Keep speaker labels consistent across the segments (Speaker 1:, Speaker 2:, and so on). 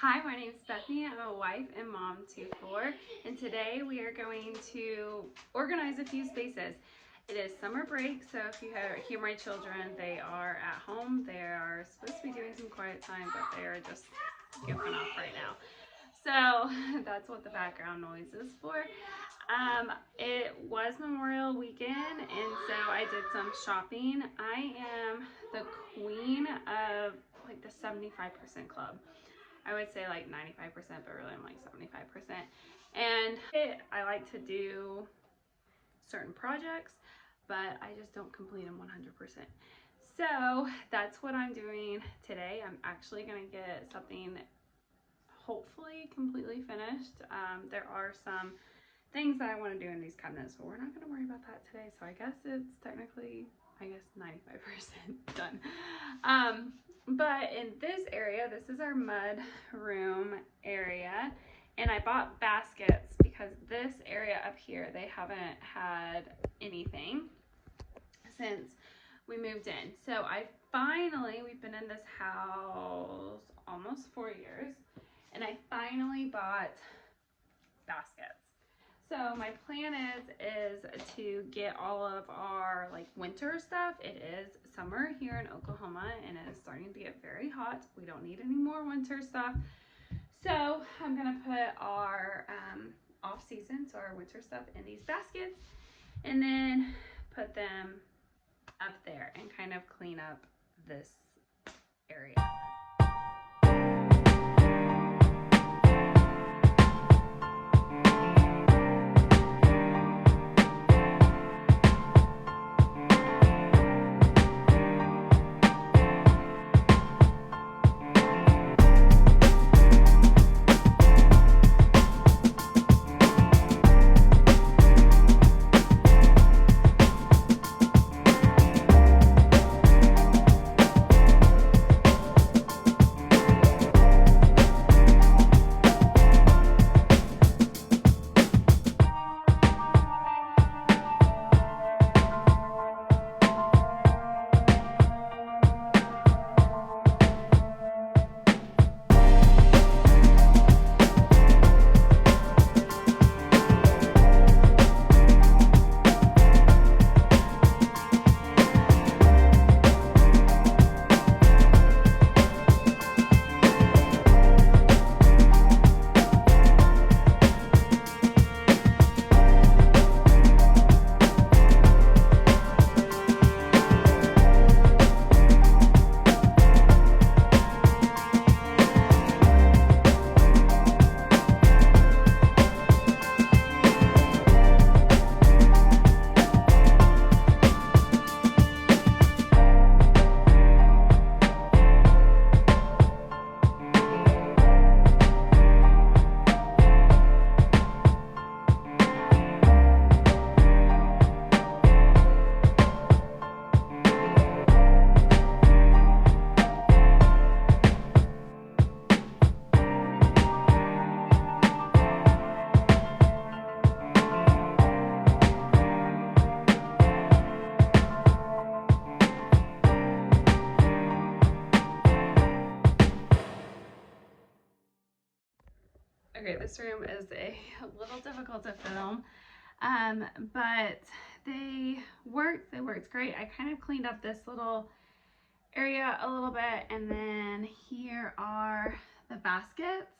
Speaker 1: Hi, my name is Bethany. I'm a wife and mom to four, and today we are going to organize a few spaces. It is summer break, so if you hear my children, they are at home. They are supposed to be doing some quiet time, but they are just goofing off right now. So that's what the background noise is for. It was Memorial Weekend, and so I did some shopping. I am the queen of like the 75% club. I would say like 95%, but really I'm like 75%. And I like to do certain projects, but I just don't complete them 100%. So that's what I'm doing today. I'm actually gonna get something hopefully completely finished. There are some things that I want to do in these cabinets, but we're not going to worry about that today. So I guess it's technically, 95% done. But in this area, this is our mud room area, and I bought baskets because this area up here, they haven't had anything since we moved in. So we've been in this house almost 4 years, and I finally bought baskets. So my plan is to get all of our like winter stuff. It is summer here in Oklahoma, and it is starting to get very hot. We don't need any more winter stuff. So I'm gonna put our off season, so our winter stuff, in these baskets, and then put them up there and kind of clean up this area. Okay, this room is a little difficult to film, but they worked great. I kind of cleaned up this little area a little bit, and then here are the baskets.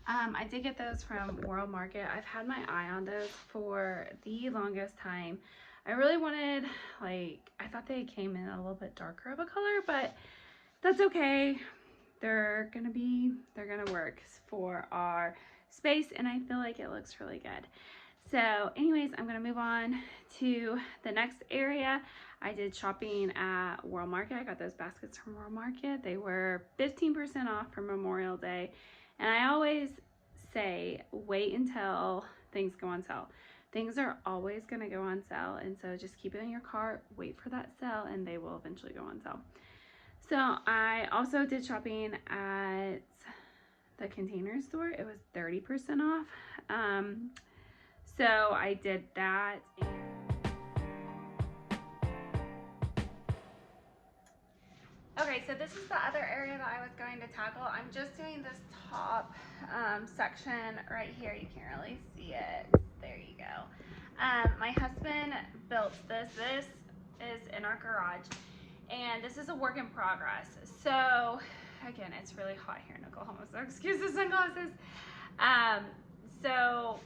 Speaker 1: I did get those from World Market. I've had my eye on those for the longest time. I really wanted, I thought they came in a little bit darker of a color, but that's okay. They're gonna work for our space, and I feel like it looks really good. So anyways, I'm gonna move on to the next area. I did shopping at World Market. I got those baskets from World Market. They were 15% off for Memorial Day. And I always say, wait until things go on sale. Things are always gonna go on sale, and so just keep it in your cart, wait for that sale, and they will eventually go on sale. So I also did shopping at the Container Store. It was 30% off. So I did that. Okay, Okay, so this is the other area that I was going to tackle. I'm just doing this top section right here. You can't really see it. There you go. My husband built this. This is in our garage, and this is a work in progress. So, again, it's really hot here in Oklahoma, so excuse the sunglasses. So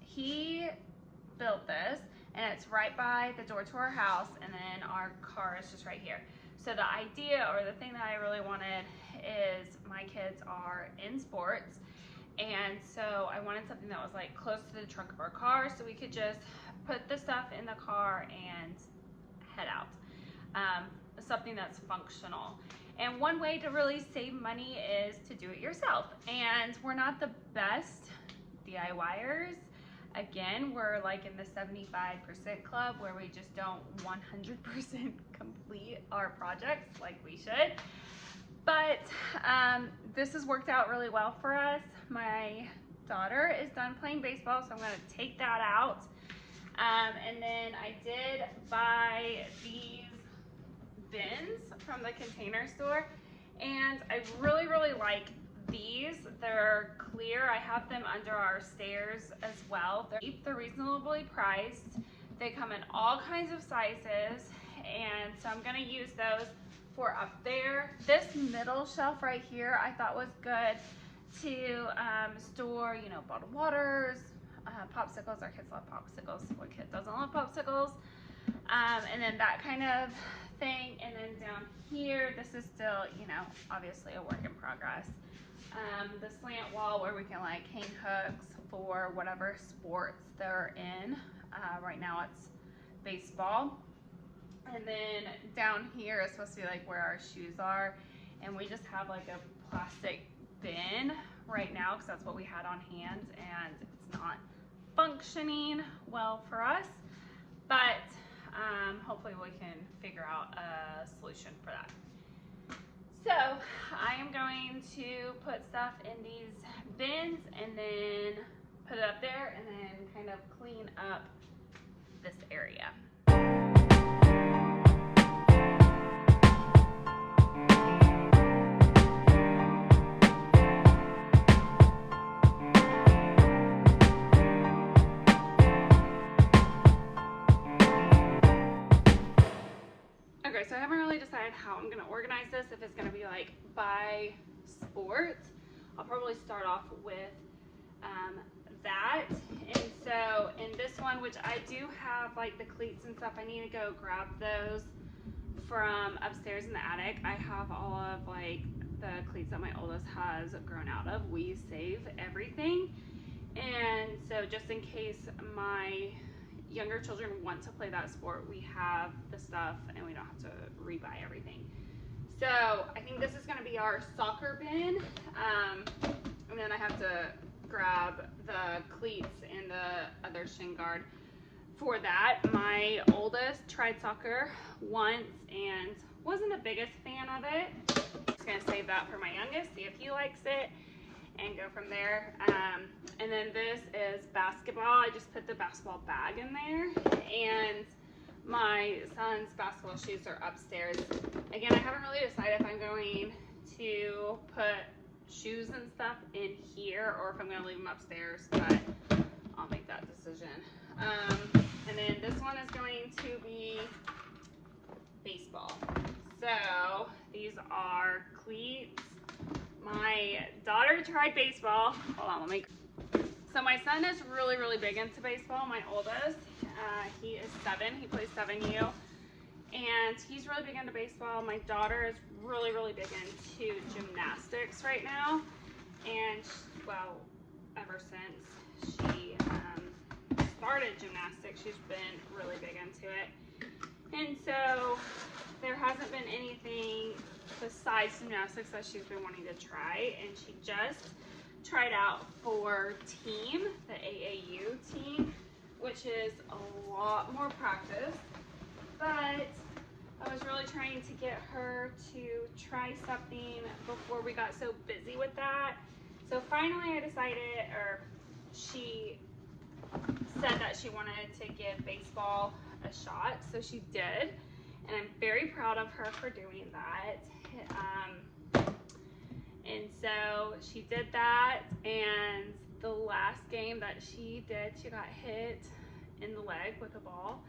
Speaker 1: he built this, and it's right by the door to our house, and then our car is just right here. So the idea, or the thing that I really wanted, is my kids are in sports, and so I wanted something that was like close to the trunk of our car, so we could just put the stuff in the car and head out. Something that's functional. And one way to really save money is to do it yourself. And we're not the best DIYers. Again, we're like in the 75% club where we just don't 100% complete our projects like we should. But this has worked out really well for us. My daughter is done playing baseball, so I'm gonna take that out. And then I did buy these bins from the Container Store, and I really like these. They're clear. I have them under our stairs as well. They're reasonably priced. They come in all kinds of sizes, and so I'm gonna use those for up there. This middle shelf right here I thought was good to store, you know, bottled waters, popsicles. Our kids love popsicles. What kid doesn't love popsicles? And then that kind of thing. And then down here, this is still, you know, obviously a work in progress. The slant wall where we can like hang hooks for whatever sports they're in. Right now it's baseball. And then down here is supposed to be like where our shoes are. And we just have like a plastic bin right now because that's what we had on hand, and it's not functioning well for us. But hopefully we can figure out a solution for that. So I am going to put stuff in these bins and then put it up there and then kind of clean up this area. Okay, so I haven't really decided how I'm going to organize this, if it's going to be like by sport. I'll probably start off with that. And so in this one, which I do have like the cleats and stuff, I need to go grab those from upstairs in the attic. I have all of like the cleats that my oldest has grown out of. We save everything. And so just in case my younger children want to play that sport, we have the stuff and we don't have to rebuy everything. So I think this is going to be our soccer bin, and then I have to grab the cleats and the other shin guard for that. My oldest tried soccer once and wasn't the biggest fan of it. I'm just going to save that for my youngest, see if he likes it, and go from there. And then this is basketball. I just put the basketball bag in there, and my son's basketball shoes are upstairs. Again, I haven't really decided if I'm going to put shoes and stuff in here or if I'm going to leave them upstairs, but I'll make that decision. And then this one is going to be baseball. So these are cleats. My daughter tried baseball. Hold on, let me. So my son is really big into baseball, my oldest. He is 7, he plays 7U. And he's really big into baseball. My daughter is really big into gymnastics right now. And, well, ever since she started gymnastics, she's been really big into it. And so there hasn't been anything besides gymnastics that she's been wanting to try, and she just tried out for team, the AAU team, which is a lot more practice, but I was really trying to get her to try something before we got so busy with that. So finally I decided, or she said that she wanted to give baseball a shot, so she did. and I'm very proud of her for doing that. And so she did that, and the last game that she did, she got hit in the leg with a ball.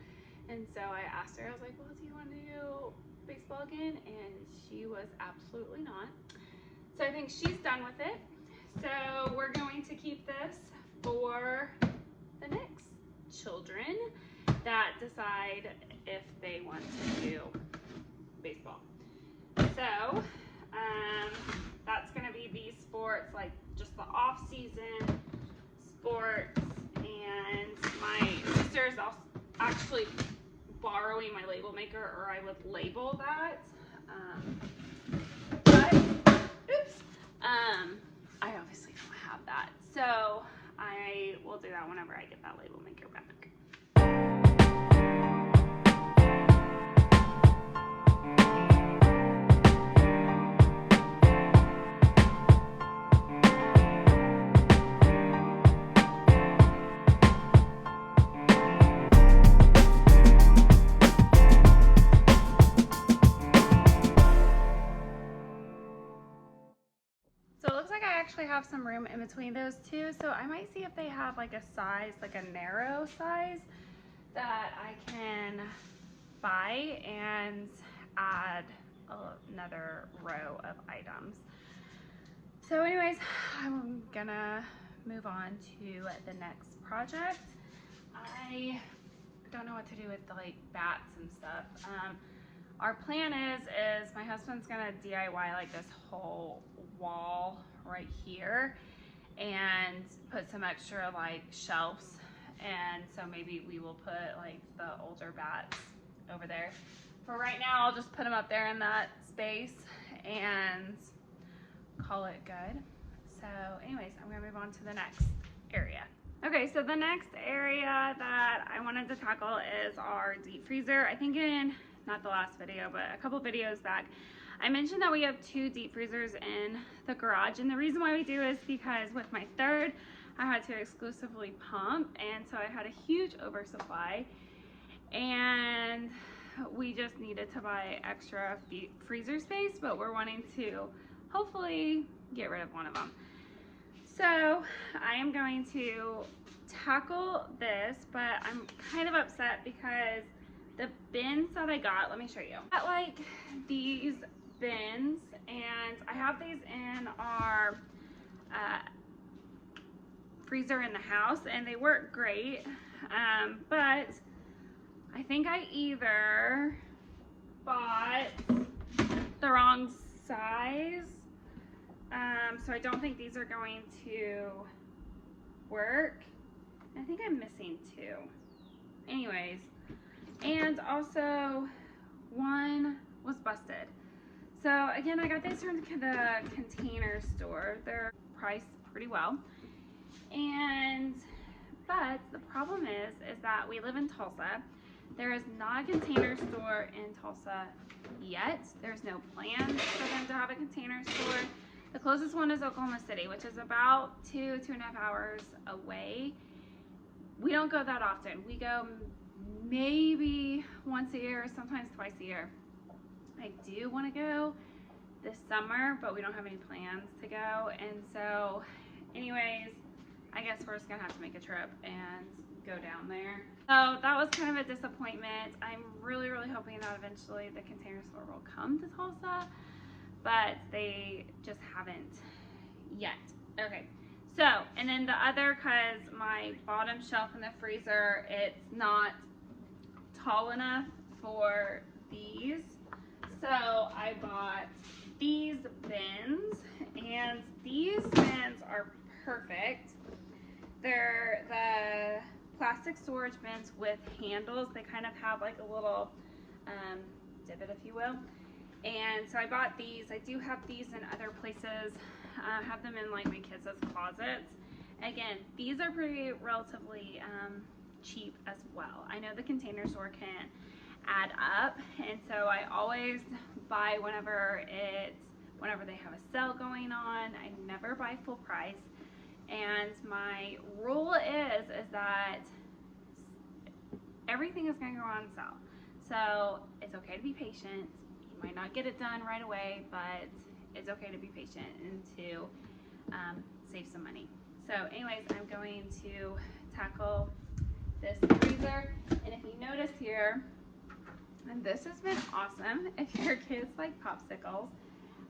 Speaker 1: And so I asked her, I was like, well, do you want to do baseball again? And she was absolutely not. So I think she's done with it. So we're going to keep this for the next children that decide if they want to do baseball. So that's going to be these sports, like just the off-season sports. And my sister is also actually borrowing my label maker, or I would label that. But oops, I obviously don't have that, so I will do that whenever I get that label maker back. So it looks like I actually have some room in between those two, so I might see if they have like a size, like a narrow size that I can buy and add another row of items. So anyways, I'm gonna move on to the next project. I don't know what to do with the like bats and stuff. Our plan is my husband's gonna DIY like this whole wall right here and put some extra like shelves, and so maybe we will put like the older bats over there. For right now, I'll just put them up there in that space and call it good. So anyways, I'm gonna move on to the next area. Okay, so the next area that I wanted to tackle is our deep freezer. I think in, not the last video, but a couple videos back, I mentioned that we have 2 deep freezers in the garage, and the reason why we do is because with my third, I had to exclusively pump, and so I had a huge oversupply, and we just needed to buy extra freezer space, but we're wanting to hopefully get rid of one of them. So I am going to tackle this, but I'm kind of upset because the bins that I got, let me show you. I got like these bins, and I have these in our freezer in the house, and they work great, but I think I either bought the wrong size, so I don't think these are going to work. I think I'm missing 2. Anyways, and also one was busted. So again, I got these from the Container Store. They're priced pretty well. But the problem is that we live in Tulsa. There is not a Container Store in Tulsa yet. There's no plans for them to have a Container Store. The closest one is Oklahoma City, which is about 2.5 hours away. We don't go that often. We go maybe once a year, sometimes twice a year. I do want to go this summer, but we don't have any plans to go. And so anyways, I guess we're just gonna have to make a trip and go down there. So that was kind of a disappointment. I'm really hoping that eventually the Container Store will come to Tulsa, but they just haven't yet. Okay, so, and then the other, cause my bottom shelf in the freezer, it's not tall enough for these. So I bought these bins, and these bins are perfect. They're the plastic storage bins with handles. They kind of have like a little divot, if you will. And so I bought these. I do have these in other places. I have them in like my kids' closets. Again, these are pretty relatively cheap as well. I know the Container Store can add up, and so I always buy whenever they have a sale going on. I never buy full price, and my rule is that everything is going to go on sale. So it's okay to be patient. You might not get it done right away, but it's okay to be patient and to save some money. So anyways, I'm going to tackle this freezer. And if you notice here, and this has been awesome if your kids like popsicles.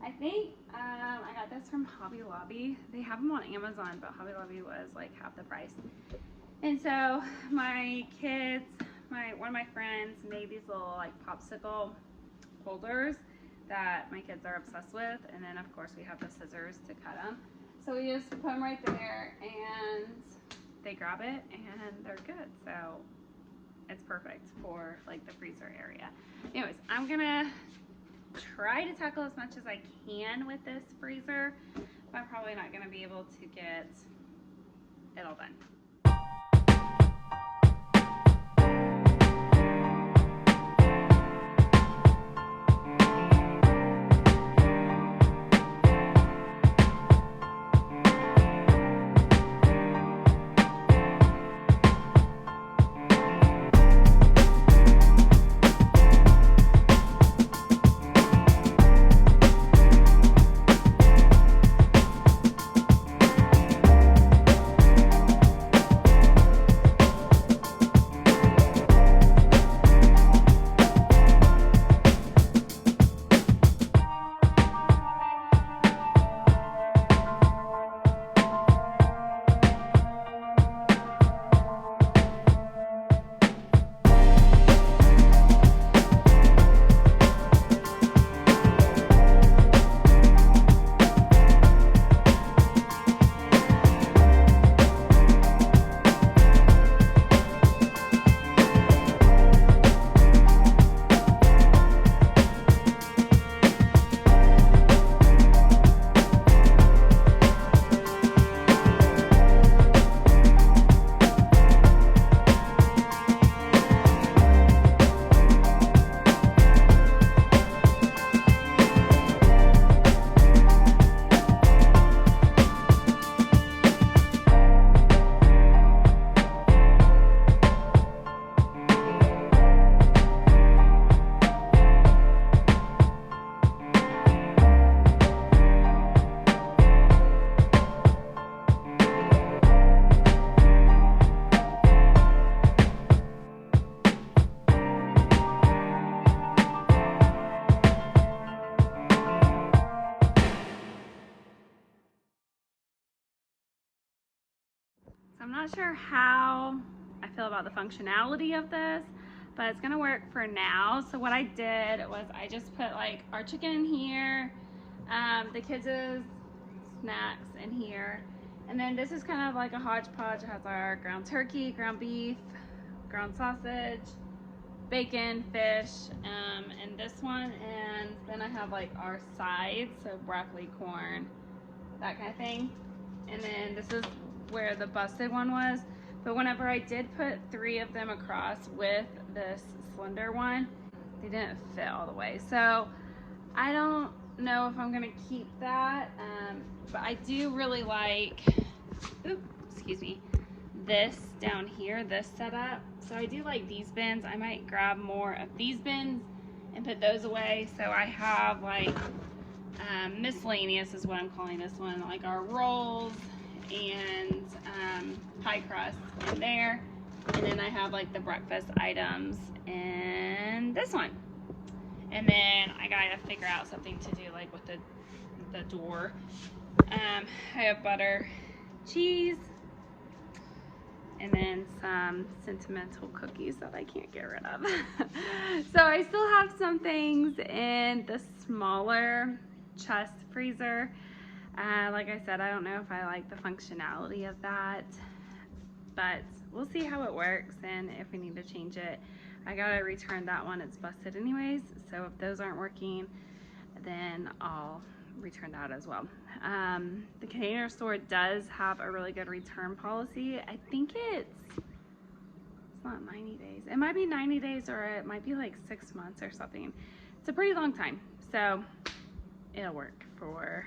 Speaker 1: I think I got this from Hobby Lobby. They have them on Amazon, but Hobby Lobby was like half the price. And so my kids, one of my friends made these little like popsicle holders that my kids are obsessed with. And then of course we have the scissors to cut them. So we just put them right there and they grab it and they're good. So it's perfect for like the freezer area. Anyways, I'm gonna try to tackle as much as I can with this freezer, but I'm probably not gonna be able to get it all done. I'm not sure how I feel about the functionality of this, but it's gonna work for now. So what I did was I just put like our chicken in here, the kids' snacks in here, and then this is kind of like a hodgepodge. It has our ground turkey, ground beef, ground sausage, bacon, fish, and this one, and then I have like our sides, so broccoli, corn, that kind of thing. And then this is where the busted one was, but whenever I did put 3 of them across with this slender one, they didn't fit all the way. So I don't know if I'm gonna keep that, but I do really like, excuse me, this down here, this setup. So I do like these bins. I might grab more of these bins and put those away. So I have like miscellaneous is what I'm calling this one, like our rolls and pie crust in there, and then I have like the breakfast items in this one, and then I gotta figure out something to do like with the door. I have butter, cheese, and then some sentimental cookies that I can't get rid of. So I still have some things in the smaller chest freezer. Like I said, I don't know if I like the functionality of that, but we'll see how it works and if we need to change it. I gotta return that one, it's busted anyways, so if those aren't working, then I'll return that as well. The Container Store does have a really good return policy. I think it's not 90 days. It might be 90 days or it might be like 6 months or something. It's a pretty long time, so it'll work for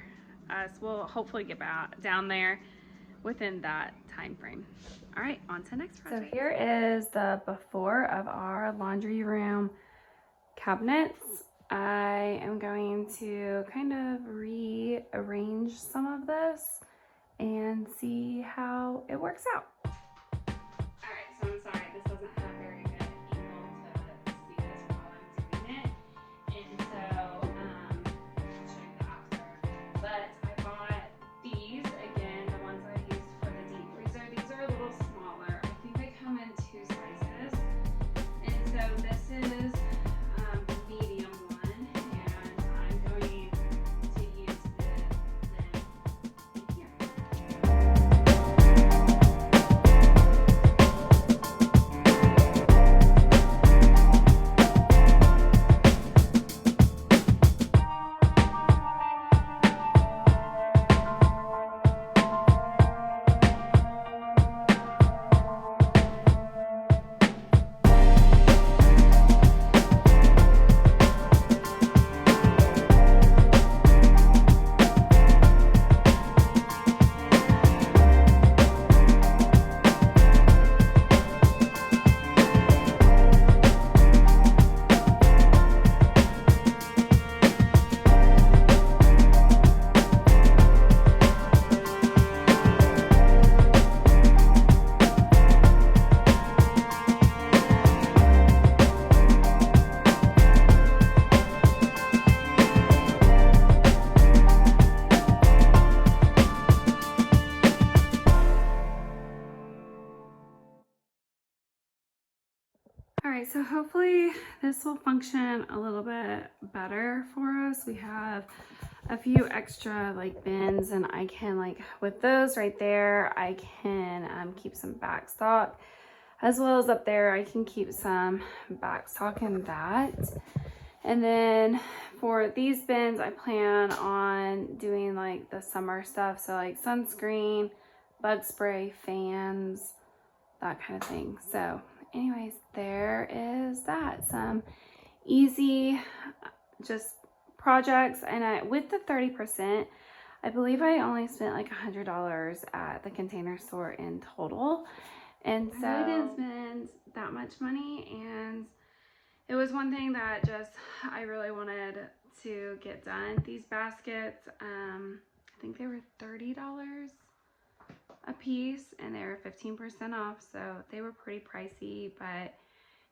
Speaker 1: us. We'll hopefully get back down there within that time frame. All right, on to the next project. So here is the before of our laundry room. cabinets. I am going to kind of rearrange some of this and see how it works out. Alright, so I'm sorry, this doesn't have very good angle to see this while I'm doing it. And so, I'll show you the after. But I bought these, again, the ones I used for the deep freezer. These are a little smaller. I think they come in 2 sizes. And so this is the medium one, and I'm going to use them in here. All right, so hopefully this will function a little bit better for us. We have a few extra like bins, and I can, like, with those right there, I can keep some back stock, as well as up there I can keep some back stock in that. And then for these bins, I plan on doing like the summer stuff, so like sunscreen, bug spray, fans, that kind of thing. So anyways, there is that. Some easy just projects. And with the 30%, I believe I only spent like $100 at the Container Store in total. And so I didn't spend that much money, and it was one thing that just I really wanted to get done. These baskets, I think they were $30 a piece, and they were 15% off, so they were pretty pricey, but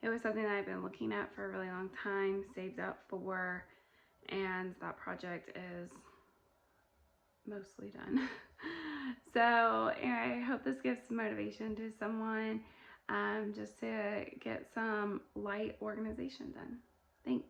Speaker 1: it was something that I've been looking at for a really long time, saved up for, and that project is mostly done. So I hope this gives some motivation to someone, just to get some light organization done. Thanks.